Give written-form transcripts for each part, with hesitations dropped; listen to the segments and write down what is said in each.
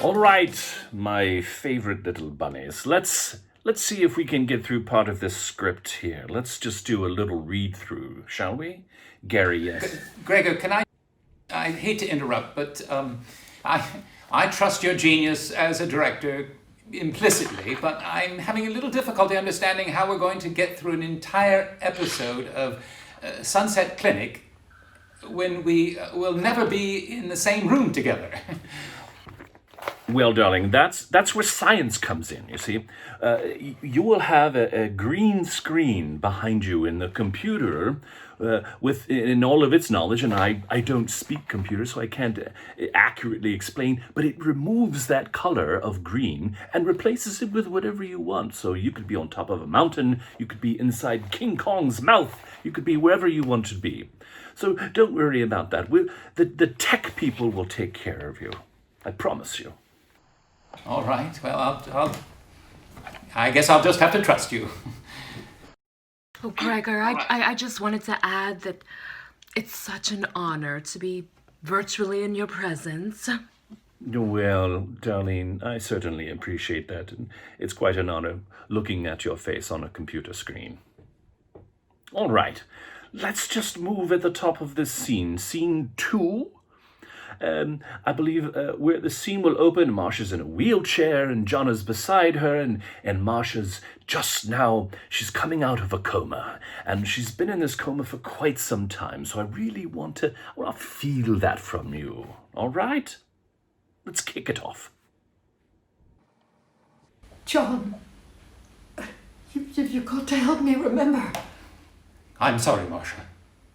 All right, my favorite little bunnies. Let's see if we can get through part of this script here. Let's just do a little read through, shall we? Gary, yes. Gregor, can I hate to interrupt, but I trust your genius as a director implicitly, but I'm having a little difficulty understanding how we're going to get through an entire episode of Sunset Clinic when we will never be in the same room together. Well, darling, that's where science comes in, you see. You will have a green screen behind you in the computer in all of its knowledge, and I don't speak computer, so I can't accurately explain, but it removes that color of green and replaces it with whatever you want. So you could be on top of a mountain, you could be inside King Kong's mouth, you could be wherever you want to be. So don't worry about that. The tech people will take care of you. I promise you. All right, well, I guess I'll just have to trust you. Oh, Gregor, I just wanted to add that it's such an honor to be virtually in your presence. Well, darling, I certainly appreciate that. And it's quite an honor looking at your face on a computer screen. All right, let's just move at the top of this scene. Scene 2. I believe where the scene will open, Marsha's in a wheelchair and John is beside her, and Marsha's just now, she's coming out of a coma, and she's been in this coma for quite some time, so I really want to feel that from you, all right? Let's kick it off. John, you've got to help me remember. I'm sorry, Marsha,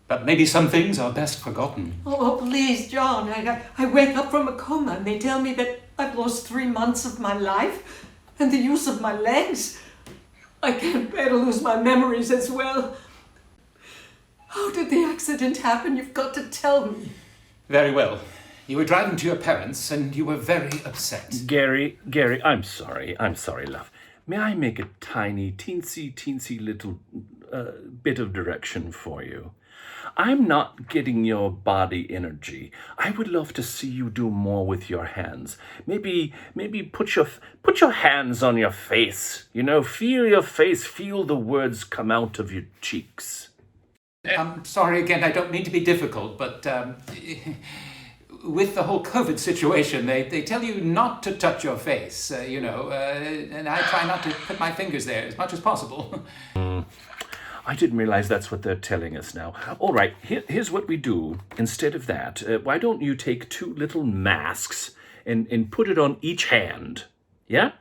but maybe some things are best forgotten. Oh, please, John. I wake up from a coma and they tell me that I've lost 3 months of my life and the use of my legs. I can't bear to lose my memories as well. How did the accident happen? You've got to tell me. Very well. You were driving to your parents and you were very upset. Gary, I'm sorry, love. May I make a tiny, teensy little bit of direction for you? I'm not getting your body energy. I would love to see you do more with your hands. Maybe put your hands on your face. You know, feel your face, feel the words come out of your cheeks. I'm sorry again, I don't mean to be difficult, but with the whole COVID situation, they tell you not to touch your face, and I try not to put my fingers there as much as possible. I didn't realize that's what they're telling us now. All right, here's what we do. Instead of that, why don't you take 2 little masks and put it on each hand, yeah?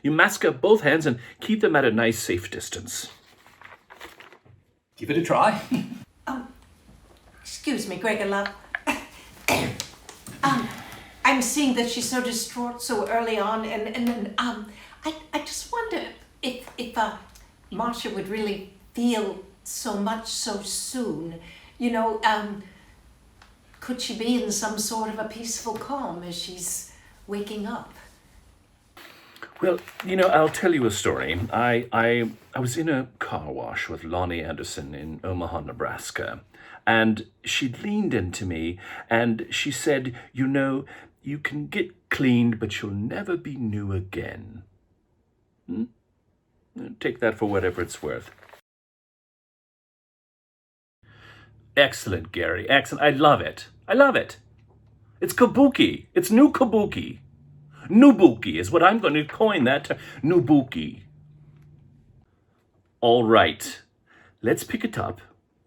You mask up both hands and keep them at a nice, safe distance. Give it a try. Excuse me, Gregor, love. I'm seeing that she's so distraught so early on, and I just wonder if Marsha would really feel so much so soon. Could she be in some sort of a peaceful calm as she's waking up? Well, I'll tell you a story. I was in a car wash with Lonnie Anderson in Omaha, Nebraska, and she leaned into me and she said, you can get cleaned, but you'll never be new again. Take that for whatever it's worth. Excellent, Gary. Excellent. I love it. It's kabuki. It's new kabuki. Nubuki is what I'm going to coin that. Nubuki. All right. Let's pick it up.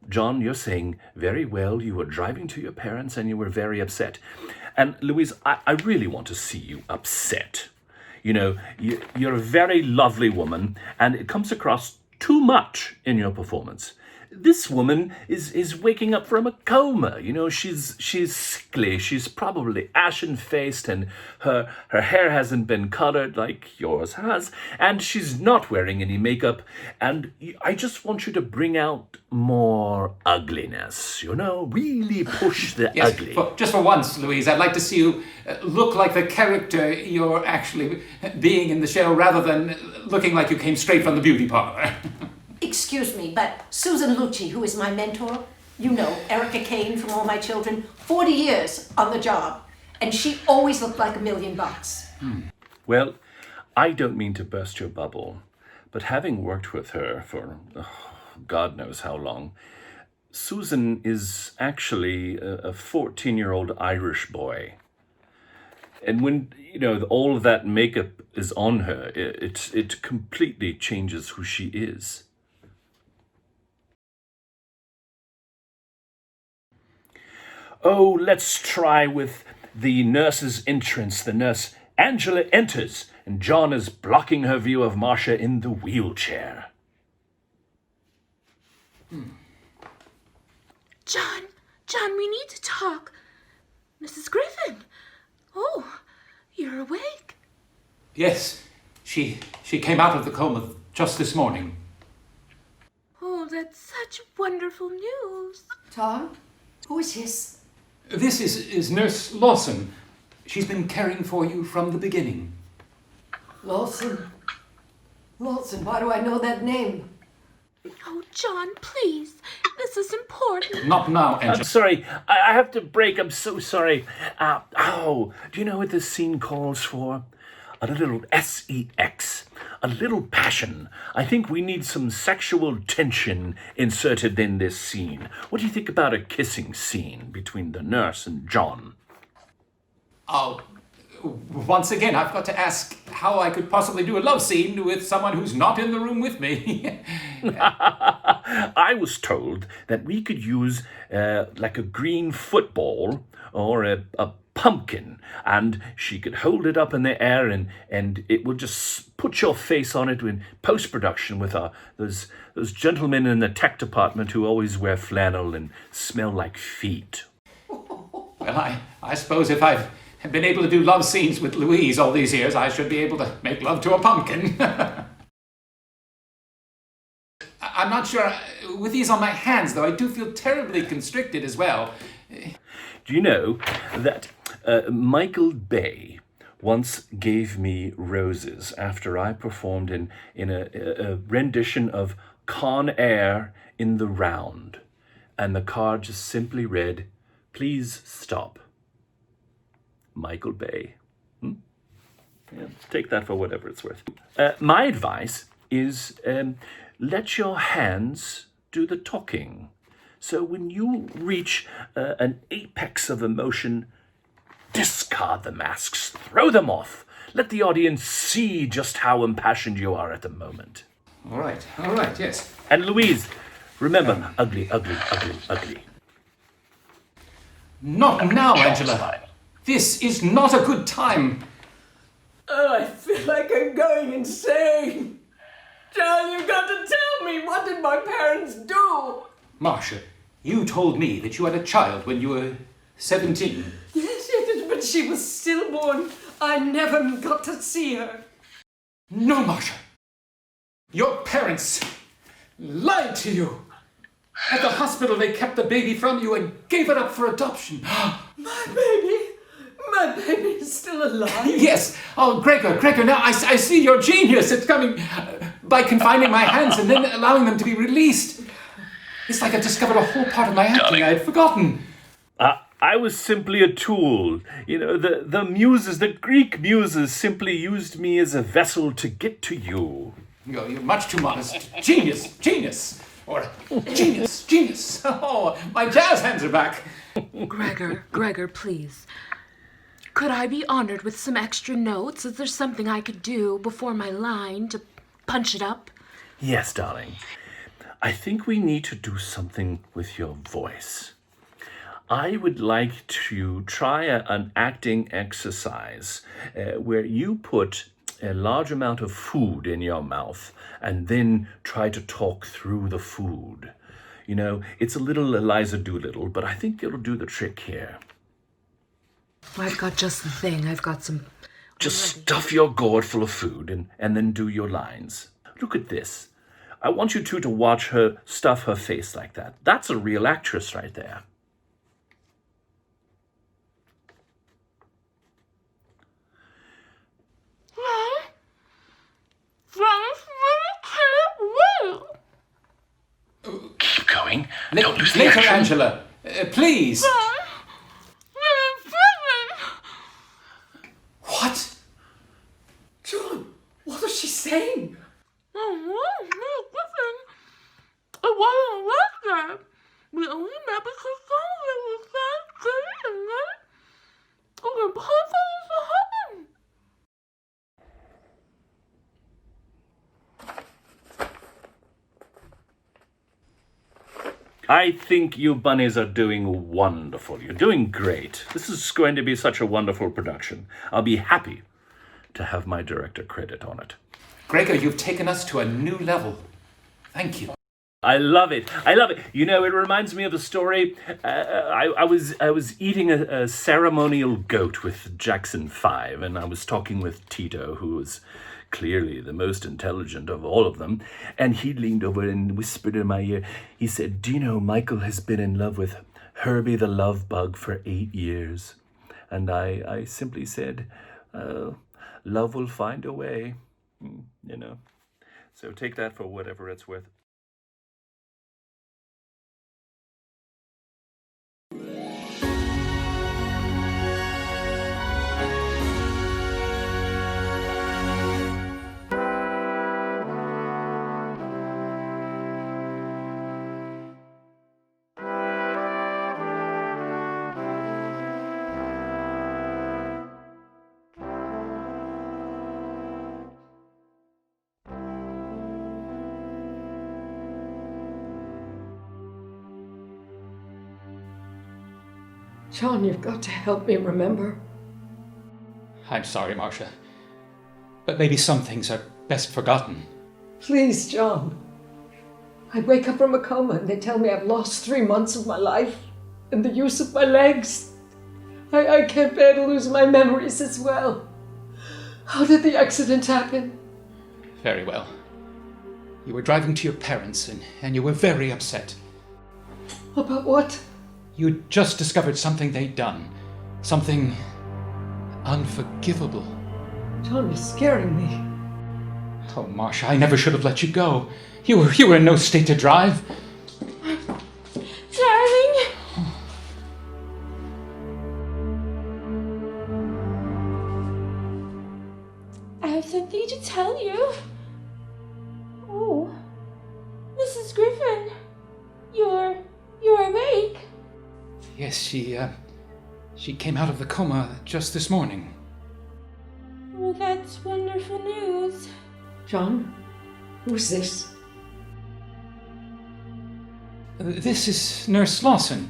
John, you're saying, very well, you were driving to your parents and you were very upset. And Louise, I really want to see you upset. You're a very lovely woman, and it comes across too much in your performance. This woman is waking up from a coma. She's sickly. She's probably ashen-faced, and her hair hasn't been colored like yours has, and she's not wearing any makeup. And I just want you to bring out more ugliness. Really push the ugly. Just for once, Louise, I'd like to see you look like the character you're actually being in the show, rather than looking like you came straight from the beauty parlor. Excuse me, but Susan Lucci, who is my mentor, Erica Kane from All My Children, 40 years on the job, and she always looked like $1 million. Well, I don't mean to burst your bubble, but having worked with her for God knows how long, Susan is actually a 14-year-old Irish boy. And when, all of that makeup is on her, it completely changes who she is. Oh, let's try with the nurse's entrance. The nurse Angela enters, and John is blocking her view of Marcia in the wheelchair. John, we need to talk. Mrs. Griffin. Oh, you're awake. Yes, she came out of the coma just this morning. Oh, that's such wonderful news. Tom, who is this? This is Nurse Lawson. She's been caring for you from the beginning. Lawson. Lawson, why do I know that name? Oh, John, please. This is important. Not now, Angela. I'm sorry. I have to break. I'm so sorry. Do you know what this scene calls for? A little sex. A little passion. I think we need some sexual tension inserted in this scene. What do you think about a kissing scene between the nurse and John? Oh, once again, I've got to ask how I could possibly do a love scene with someone who's not in the room with me. I was told that we could use like a green football or a pumpkin, and she could hold it up in the air and it would just put your face on it in post-production with those gentlemen in the tech department who always wear flannel and smell like feet. Well, I suppose if I've been able to do love scenes with Louise all these years, I should be able to make love to a pumpkin. I'm not sure. With these on my hands, though, I do feel terribly constricted as well. Do you know that Michael Bay once gave me roses after I performed in a rendition of Con Air in the Round, and the card just simply read, "Please stop. Michael Bay." Yeah, take that for whatever it's worth. My advice is let your hands do the talking. So when you reach an apex of emotion, discard the masks, throw them off. Let the audience see just how impassioned you are at the moment. All right, yes. And Louise, remember, ugly, ugly, ugly, ugly. Not now, Angela. This is not a good time. Oh, I feel like I'm going insane. John, you've got to tell me, what did my parents do? Marcia, you told me that you had a child when you were 17. Yes, but she was stillborn. I never got to see her. No, Marcia. Your parents lied to you. At the hospital, they kept the baby from you and gave it up for adoption. My baby is still alive. Yes. Oh, Gregor, now I see your genius. It's coming by confining my hands and then allowing them to be released. It's like I discovered a whole part of my acting I had forgotten. I was simply a tool. The muses, the Greek muses, simply used me as a vessel to get to you. You're much too modest. Genius. Or genius. Oh, my jazz hands are back. Gregor, please. Could I be honored with some extra notes? Is there something I could do before my line to punch it up? Yes, darling. I think we need to do something with your voice. I would like to try an acting exercise where you put a large amount of food in your mouth and then try to talk through the food. It's a little Eliza Doolittle, but I think it'll do the trick here. Well, I've got just the thing. I've got some... Just stuff your gourd full of food and then do your lines. Look at this. I want you two to watch her stuff her face like that. That's a real actress right there. Keep going. Don't lose the Later, action. Angela. Please. What? saying? Oh, no, Griffin. It wasn't like that. We only met because Sullivan was that good and then we were perfect to happen. I think you bunnies are doing wonderful. You're doing great. This is going to be such a wonderful production. I'll be happy to have my director credit on it. Gregor, you've taken us to a new level. Thank you. I love it. I love it. You know, it reminds me of a story. I was eating a ceremonial goat with Jackson 5, and I was talking with Tito, who was clearly the most intelligent of all of them, and he leaned over and whispered in my ear. He said, "Do you know Michael has been in love with Herbie the love bug for 8 years?" And I simply said, love will find a way, you know. So take that for whatever it's worth. John, you've got to help me remember. I'm sorry, Marcia. But maybe some things are best forgotten. Please, John. I wake up from a coma and they tell me I've lost 3 months of my life and the use of my legs. I can't bear to lose my memories as well. How did the accident happen? Very well. You were driving to your parents and you were very upset. About what? You'd just discovered something they'd done. Something unforgivable. John, you're scaring me. Oh, Marcia, I never should have let you go. You were in no state to drive. Darling. I have something to tell you. Oh, Mrs. Griffin, you're awake. Yes, she came out of the coma just this morning. Well, that's wonderful news. John, who's this? This is Nurse Lawson.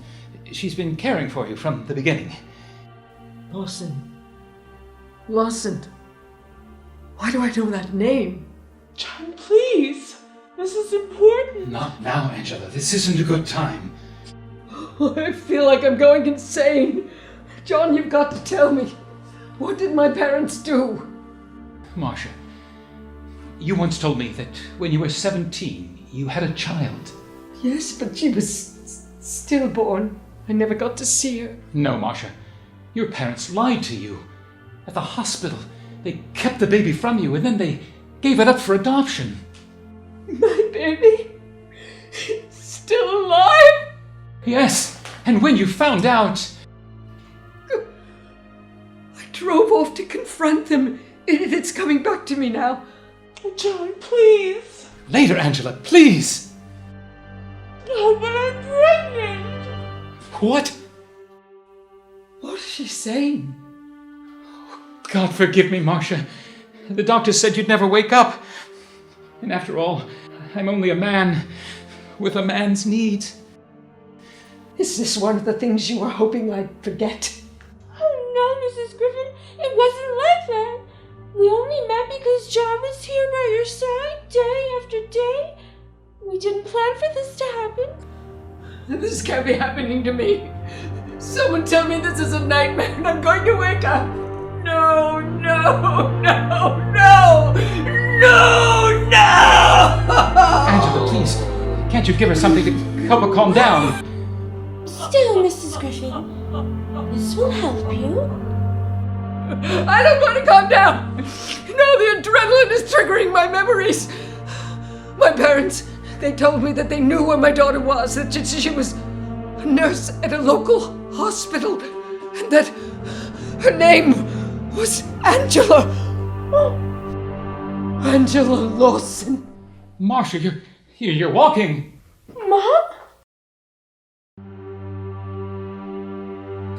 She's been caring for you from the beginning. Lawson. Lawson. Why do I know that name? John, please. This is important. Not now, Angela. This isn't a good time. I feel like I'm going insane. John, you've got to tell me. What did my parents do? Marcia, you once told me that when you were 17, you had a child. Yes, but she was stillborn. I never got to see her. No, Marcia. Your parents lied to you. At the hospital, they kept the baby from you and then they gave it up for adoption. My baby? Still alive? Yes, and when you found out... I drove off to confront them. It's coming back to me now. John, please. Later, Angela, please! Oh, but I'm pregnant. What? What is she saying? God forgive me, Marcia. The doctor said you'd never wake up. And after all, I'm only a man with a man's needs. Is this one of the things you were hoping I'd forget? Oh no, Mrs. Griffin, it wasn't like that. We only met because John was here by your side day after day. We didn't plan for this to happen. This can't be happening to me. Someone tell me this is a nightmare and I'm going to wake up. No, no, no, no, no, no! Angela, please, can't you give her something to help her calm down? Still, Mrs. Griffin, this will help you. I don't want to calm down. No, the adrenaline is triggering my memories. My parents, they told me that they knew where my daughter was, that she was a nurse at a local hospital, and that her name was Angela. Angela Lawson. Marcia, you're walking. Mom?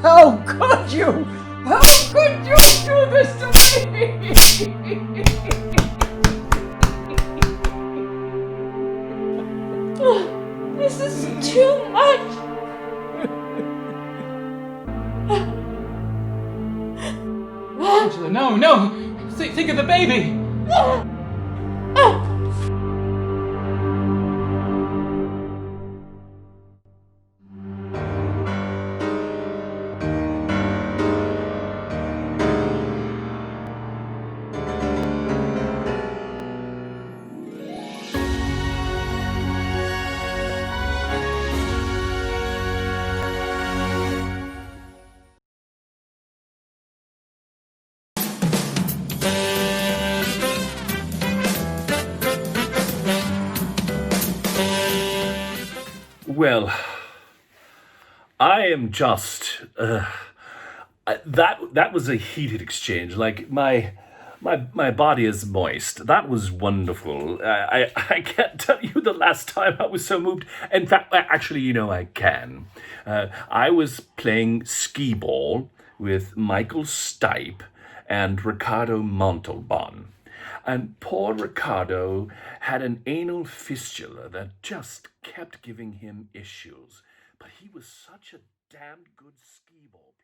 How could you? How could you do this to me? This is too much. Angela, no. Think of the baby. Well, I am just that was a heated exchange. Like my body is moist. That was wonderful. I can't tell you the last time I was so moved. In fact, actually, I can. I was playing skee ball with Michael Stipe and Ricardo Montalban. And poor Ricardo had an anal fistula that just kept giving him issues. But he was such a damn good skee ball player.